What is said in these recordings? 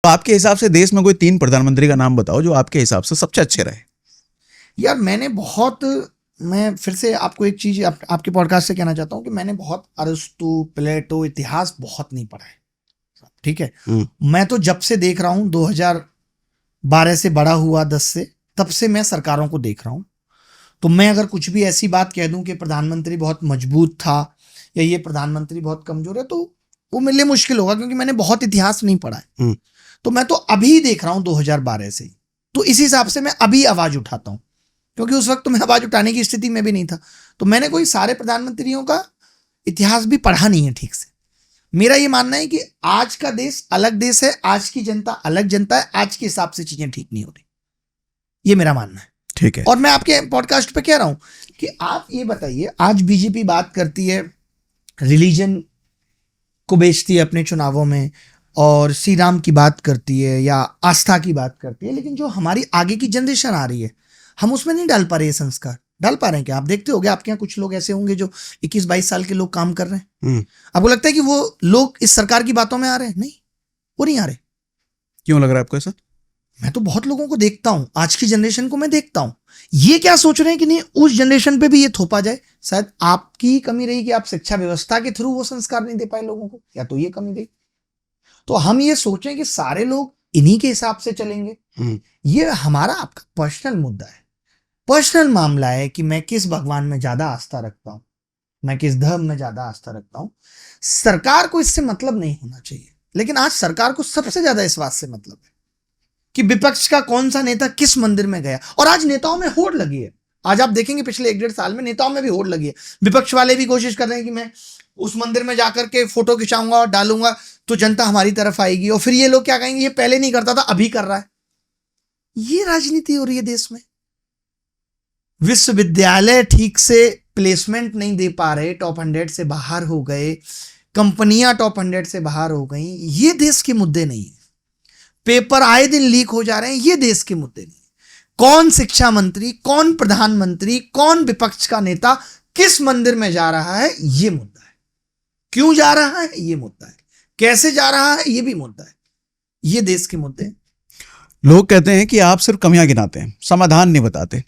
तो आपके हिसाब से देश में कोई 3 प्रधानमंत्री का नाम बताओ जो आपके हिसाब से सबसे अच्छे रहे। यार मैं फिर से आपको एक चीज आपके पॉडकास्ट से कहना चाहता हूँ कि मैंने बहुत अरस्तु, प्लेटो, इतिहास बहुत नहीं पढ़ा है, ठीक है। मैं तो जब से देख रहा हूँ 2012 से बड़ा हुआ, 10 से, तब से मैं सरकारों को देख रहा हूँ। तो मैं अगर कुछ भी ऐसी बात कह दूं कि प्रधानमंत्री बहुत मजबूत था या ये प्रधानमंत्री बहुत कमजोर है, तो वो मेरे लिए मुश्किल होगा, क्योंकि मैंने बहुत इतिहास नहीं पढ़ा है। तो मैं तो अभी देख रहा हूं 2012 से ही, तो इस हिसाब से मैं अभी आवाज उठाता हूं, क्योंकि उस वक्त तो मैं आवाज उठाने की स्थिति में भी नहीं था। तो मैंने कोई सारे प्रधानमंत्रियों का इतिहास भी पढ़ा नहीं है ठीक से। मेरा ये मानना है कि आज का देश अलग देश है, आज की जनता अलग जनता है, आज के हिसाब से चीजें ठीक नहीं हो रही, ये मेरा मानना है। ठीक है। और मैं आपके पॉडकास्ट पे कह रहा हूं कि आप ये बताइए, आज बीजेपी बात करती है, रिलीजन को बेचती है अपने चुनावों में, और श्री राम की बात करती है या आस्था की बात करती है, लेकिन जो हमारी आगे की जनरेशन आ रही है, हम उसमें नहीं डाल पा रहे ये संस्कार। डाल पा रहे हैं क्या? आप देखते होंगे आपके यहाँ कुछ लोग ऐसे होंगे जो 21-22 साल के लोग काम कर रहे हैं। आपको लगता है कि वो लोग इस सरकार की बातों में आ रहे हैं? नहीं, वो नहीं आ रहे। क्यों लग रहा है आपको ऐसा? मैं तो बहुत लोगों को देखता हूं, आज की जनरेशन को मैं देखता हूं, ये क्या सोच रहे हैं कि नहीं उस जनरेशन पे भी ये थोपा जाए। शायद आपकी कमी रही कि आप शिक्षा व्यवस्था के थ्रू वो संस्कार नहीं दे पाए लोगों को, या तो ये कमी रही। तो हम ये सोचें कि सारे लोग इन्हीं के हिसाब से चलेंगे, ये हमारा आपका पर्सनल मुद्दा है, पर्सनल मामला है कि मैं किस भगवान में ज्यादा आस्था रखता हूं, मैं किस धर्म में ज्यादा आस्था रखता हूं। सरकार को इससे मतलब नहीं होना चाहिए, लेकिन आज सरकार को सबसे ज्यादा इस बात से मतलब है कि विपक्ष का कौन सा नेता किस मंदिर में गया। और आज नेताओं में होड़ लगी है। आज आप देखेंगे पिछले 1-1.5 साल में नेताओं में भी होड़ लगी है। विपक्ष वाले भी कोशिश कर रहे हैं कि मैं उस मंदिर में जाकर के फोटो खिंचाऊंगा और डालूंगा तो जनता हमारी तरफ आएगी, और फिर ये लोग क्या कहेंगे, ये पहले नहीं करता था अभी कर रहा है। ये राजनीति हो रही है देश में। विश्वविद्यालय ठीक से प्लेसमेंट नहीं दे पा रहे, टॉप 100 से बाहर हो गए, कंपनियां टॉप 100 से बाहर हो गई, ये देश के मुद्दे नहीं है। पेपर आए दिन लीक हो जा रहे हैं, ये देश के मुद्दे नहीं। कौन शिक्षा मंत्री, कौन प्रधानमंत्री, कौन विपक्ष का नेता किस मंदिर में जा रहा है, ये मुद्दा है। क्यों जा रहा है, ये मुद्दा है। कैसे जा रहा है, ये भी मुद्दा है। ये देश के मुद्दे हैं। लोग कहते हैं कि आप सिर्फ कमियां गिनाते हैं, समाधान नहीं बताते।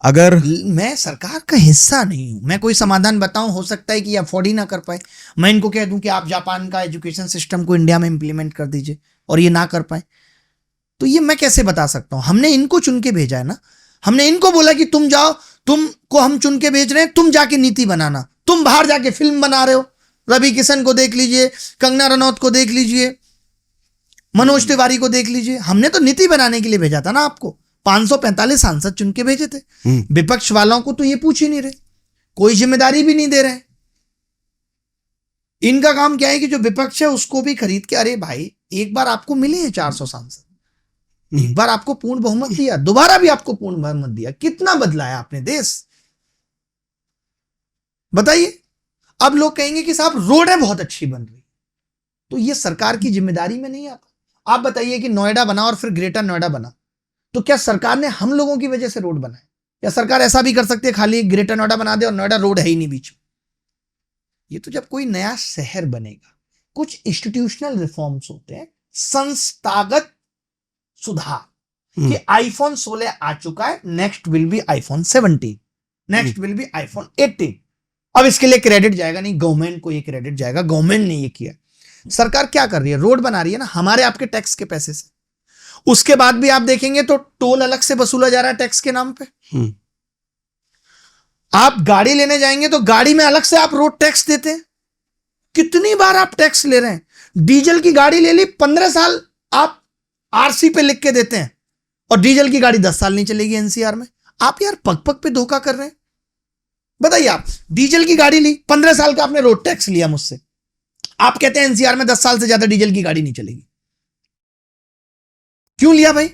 अगर मैं सरकार का हिस्सा नहीं हूं, मैं कोई समाधान बताऊं, हो सकता है कि अफोर्ड ही ना कर पाए। मैं इनको कह दूं कि आप जापान का एजुकेशन सिस्टम को इंडिया में इंप्लीमेंट कर दीजिए, और ये ना कर पाए, तो ये मैं कैसे बता सकता हूं? हमने इनको चुन के भेजा है ना, हमने इनको बोला कि तुम जाओ, तुमको हम चुन के भेज रहे हैं, तुम जाके नीति बनाना। तुम बाहर जाके फिल्म बना रहे हो, रवि किशन को देख लीजिए, कंगना रनौत को देख लीजिए, मनोज तिवारी को देख लीजिए। हमने तो नीति बनाने के लिए भेजा था ना आपको। 545 सांसद चुन के भेजे थे। विपक्ष वालों को तो ये पूछ ही नहीं रहे, कोई जिम्मेदारी भी नहीं दे रहे। इनका काम क्या है कि जो विपक्ष है उसको भी खरीद के, अरे भाई एक बार आपको मिले हैं 400 सांसद, एक बार आपको पूर्ण बहुमत दिया, दोबारा भी आपको पूर्ण बहुमत दिया, कितना बदला है आपने देश, बताइए। अब लोग कहेंगे कि साहब रोडें बहुत अच्छी बन रही, तो ये सरकार की जिम्मेदारी में नहीं आता। आप बताइए कि नोएडा बना और फिर ग्रेटर नोएडा बना, तो क्या सरकार ने हम लोगों की वजह से रोड बनाए? या सरकार ऐसा भी कर सकती है खाली ग्रेटर नोएडा बना दे और नोएडा रोड है ही नहीं बीच में? ये तो जब कोई नया शहर बनेगा, कुछ इंस्टीट्यूशनल रिफॉर्म्स होते हैं, संस्थागत सुधार, कि आईफोन 16 आ चुका है, next will be iPhone 17, next will be iPhone 18। अब इसके लिए क्रेडिट जाएगा नहीं गवर्नमेंट को, ये क्रेडिट जाएगा गवर्नमेंट ने ये किया। सरकार क्या कर रही है? रोड बना रही है ना, हमारे आपके टैक्स के पैसे से। उसके बाद भी आप देखेंगे तो टोल अलग से वसूला जा रहा है टैक्स के नाम पे। आप गाड़ी लेने जाएंगे तो गाड़ी में अलग से आप रोड टैक्स देते हैं। कितनी बार आप टैक्स ले रहे हैं? डीजल की गाड़ी ले ली, 15 साल आप आरसी पे लिख के देते हैं, और डीजल की गाड़ी 10 साल नहीं चलेगी एनसीआर में। आप यार पग पग पे धोखा कर रहे हैं। बताइए, आप डीजल की गाड़ी ली, 15 साल का आपने रोड टैक्स लिया मुझसे, आप कहते हैं एनसीआर में 10 साल से ज्यादा डीजल की गाड़ी नहीं चलेगी। क्यों लिया भाई?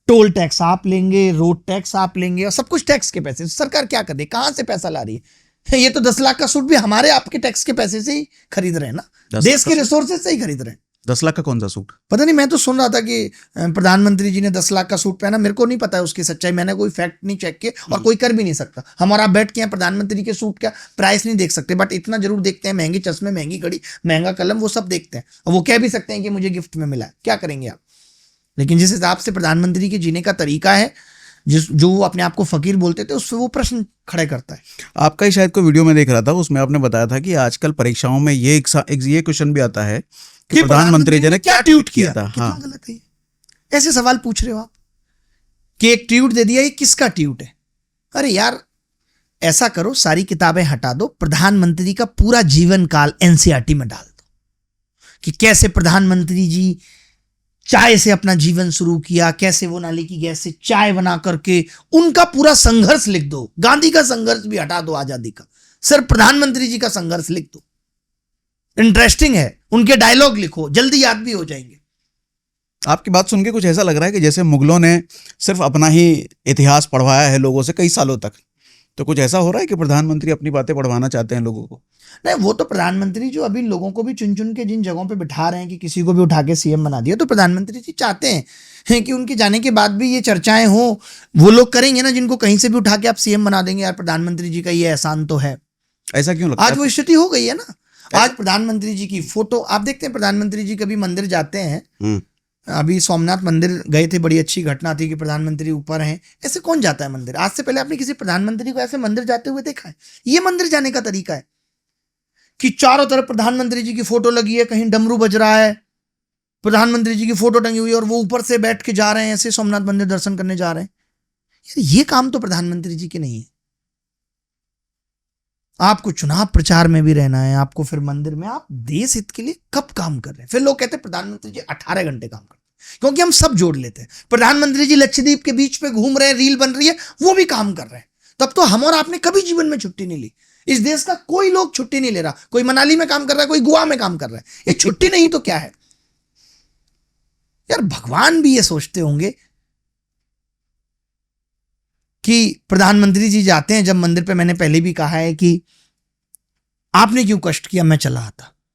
टोल टैक्स आप लेंगे, रोड टैक्स आप लेंगे, और सब कुछ टैक्स के पैसे। सरकार क्या कर रही है? कहां से पैसा ला रही है? ये तो 10 लाख का सूट भी हमारे आपके टैक्स के पैसे से ही खरीद रहे हैं ना, देश के रिसोर्सेज से ही खरीद रहे हैं। 10 लाख का कौन सा सूट? पता नहीं, मैं तो सुन रहा था कि प्रधानमंत्री जी ने 10 लाख का सूट पहना। मेरे को नहीं पता है उसकी सच्चाई, मैंने कोई फैक्ट नहीं चेक किए, और कोई कर भी नहीं सकता। हम और आप बैठ के प्रधानमंत्री के सूट का प्राइस नहीं देख सकते, बट इतना जरूर देखते हैं, महंगे चश्मे, महंगी घड़ी, महंगा कलम, वो सब देखते हैं। और वो कह भी सकते हैं कि मुझे गिफ्ट में मिला है। क्या करेंगे आप? लेकिन जिस हिसाब से प्रधानमंत्री के जीने का तरीका है, जो वो अपने आप को फकीर बोलते थे, उससे वो प्रश्न खड़े करता है। आपका ही शायद कोई वीडियो में देख रहा था, उसमें आपने बताया था कि आजकल परीक्षाओं में ये ये क्वेश्चन भी आता है कि प्रधानमंत्री जी ने क्या ट्वीट किया था। कितना हाँ, गलत है ये। ऐसे सवाल पूछ रहे हो आप कि एक ट्वीट दे दिया, ये किसका ट्वीट है? अरे यार, ऐसा करो, सारी किताबें हटा दो, प्रधानमंत्री का पूरा जीवन काल एनसीईआरटी में डाल दो कि कैसे प्रधानमंत्री जी चाय से अपना जीवन शुरू किया, कैसे वो नाली की गैस से चाय बना करके, उनका पूरा संघर्ष लिख दो। गांधी का संघर्ष भी हटा दो, आजादी का, सिर्फ प्रधानमंत्री जी का संघर्ष लिख दो। इंटरेस्टिंग है, उनके डायलॉग लिखो, जल्दी याद भी हो जाएंगे। आपकी बात सुन के कुछ ऐसा लग रहा है कि जैसे मुगलों ने सिर्फ अपना ही इतिहास पढ़वाया है लोगों से कई सालों तक, तो कुछ ऐसा हो रहा है कि प्रधानमंत्री अपनी बातें पढ़वाना चाहते हैं लोगों को। नहीं, वो तो प्रधानमंत्री जो अभी लोगों को भी चुन चुन के जिन जगहों पे बिठा रहे हैं कि किसी को भी उठा के सीएम बना दिया, तो प्रधानमंत्री जी चाहते हैं कि उनके जाने के बाद भी ये चर्चाएं हो। वो लोग करेंगे ना जिनको कहीं से भी उठा के आप सीएम बना देंगे, यार प्रधानमंत्री जी का ये एहसान तो है। ऐसा क्यों लगता है? आज वो स्थिति हो गई है ना। आज प्रधानमंत्री जी की फोटो आप देखते हैं, प्रधानमंत्री जी कभी मंदिर जाते हैं, अभी सोमनाथ मंदिर गए थे, बड़ी अच्छी घटना थी कि प्रधानमंत्री ऊपर हैं। ऐसे कौन जाता है मंदिर? आज से पहले आपने किसी प्रधानमंत्री को ऐसे मंदिर जाते हुए देखा है? ये मंदिर जाने का तरीका है कि चारों तरफ प्रधानमंत्री जी की फोटो लगी है, कहीं डमरू बज रहा है, प्रधानमंत्री जी की फोटो टंगी हुई है, और वो ऊपर से बैठ के जा रहे हैं, ऐसे सोमनाथ मंदिर दर्शन करने जा रहे हैं। ये काम तो प्रधानमंत्री जी के नहीं है। आपको चुनाव प्रचार में भी रहना है, आपको फिर मंदिर में, आप देश हित के लिए कब काम कर रहे हैं? फिर लोग कहते हैं प्रधानमंत्री जी 18 घंटे काम करते हैं, क्योंकि हम सब जोड़ लेते हैं। प्रधानमंत्री जी लक्षद्वीप के बीच पे घूम रहे हैं, रील बन रही है, वो भी काम कर रहे हैं। तब तो हम और आपने कभी जीवन में छुट्टी नहीं ली। इस देश का कोई लोग छुट्टी नहीं ले रहा। कोई मनाली में काम कर रहा है, कोई गोवा में काम कर रहा है। ये छुट्टी नहीं तो क्या है यार? भगवान भी ये सोचते होंगे कि प्रधानमंत्री जी जाते हैं जब मंदिर पे, मैंने पहले भी कहा है कि आपने क्यों कष्ट किया, मैं चला आता।